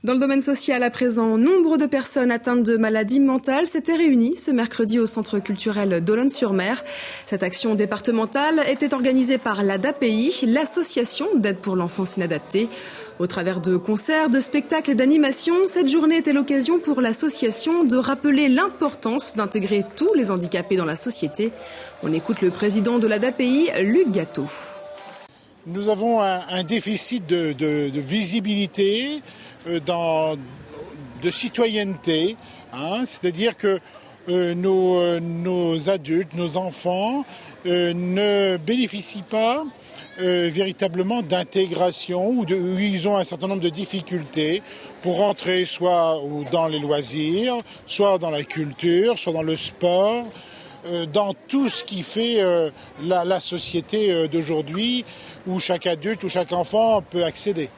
Dans le domaine social à présent, nombre de personnes atteintes de maladies mentales s'étaient réunies ce mercredi au centre culturel d'Olonne-sur-Mer. Cette action départementale était organisée par l'ADAPI, l'association d'aide pour l'enfance inadaptée. Au travers de concerts, de spectacles et d'animations, cette journée était l'occasion pour l'association de rappeler l'importance d'intégrer tous les handicapés dans la société. On écoute le président de l'ADAPI, Luc Gâteau. Nous avons un déficit de visibilité, de citoyenneté, c'est-à-dire que nos adultes, nos enfants ne bénéficient pas véritablement d'intégration ou ils ont un certain nombre de difficultés pour rentrer soit dans les loisirs, soit dans la culture, soit dans le sport, dans tout ce qui fait la société d'aujourd'hui où chaque adulte ou chaque enfant peut accéder.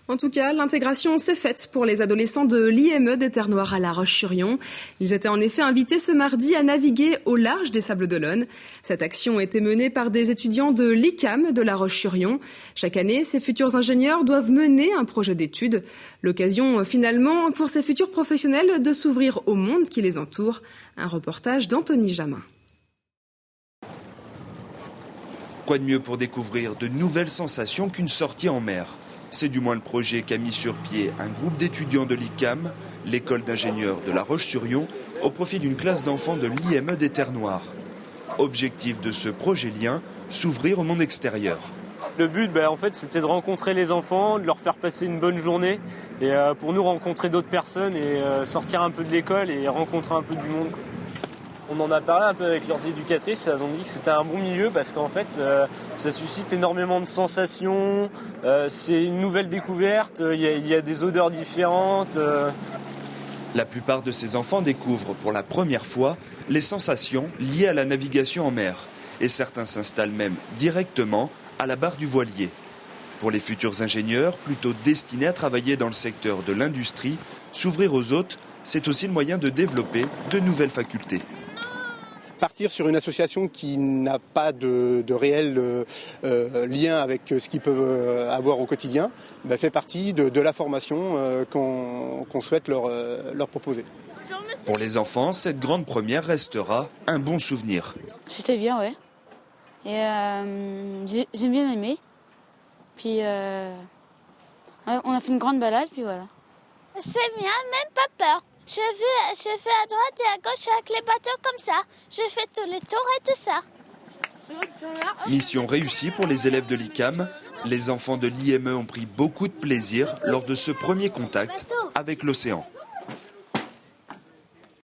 En tout cas, l'intégration s'est faite pour les adolescents de l'IME des Terres Noires à La Roche-sur-Yon. Ils étaient en effet invités ce mardi à naviguer au large des Sables d'Olonne. Cette action a été menée par des étudiants de l'ICAM de La Roche-sur-Yon. Chaque année, ces futurs ingénieurs doivent mener un projet d'études. L'occasion finalement pour ces futurs professionnels de s'ouvrir au monde qui les entoure. Un reportage d'Anthony Jamin. Quoi de mieux pour découvrir de nouvelles sensations qu'une sortie en mer ? C'est du moins le projet qu'a mis sur pied un groupe d'étudiants de l'ICAM, l'école d'ingénieurs de La Roche-sur-Yon, au profit d'une classe d'enfants de l'IME des Terres Noires. Objectif de ce projet lien, s'ouvrir au monde extérieur. Le but, en fait, c'était de rencontrer les enfants, de leur faire passer une bonne journée, et pour nous rencontrer d'autres personnes et sortir un peu de l'école et rencontrer un peu du monde. On en a parlé un peu avec leurs éducatrices, elles ont dit que c'était un bon milieu parce qu'en fait ça suscite énormément de sensations, c'est une nouvelle découverte, il y a des odeurs différentes. La plupart de ces enfants découvrent pour la première fois les sensations liées à la navigation en mer et certains s'installent même directement à la barre du voilier. Pour les futurs ingénieurs, plutôt destinés à travailler dans le secteur de l'industrie, s'ouvrir aux autres, c'est aussi le moyen de développer de nouvelles facultés. Partir sur une association qui n'a pas de réel lien avec ce qu'ils peuvent avoir au quotidien fait partie de la formation qu'on souhaite leur proposer. Pour les enfants, cette grande première restera un bon souvenir. C'était bien, ouais. Et j'ai bien aimé. Puis on a fait une grande balade, puis voilà. C'est bien, même pas peur. Je fais à droite et à gauche avec les bateaux comme ça. Je fais tous les tours et tout ça. Mission réussie pour les élèves de l'ICAM. Les enfants de l'IME ont pris beaucoup de plaisir lors de ce premier contact avec l'océan.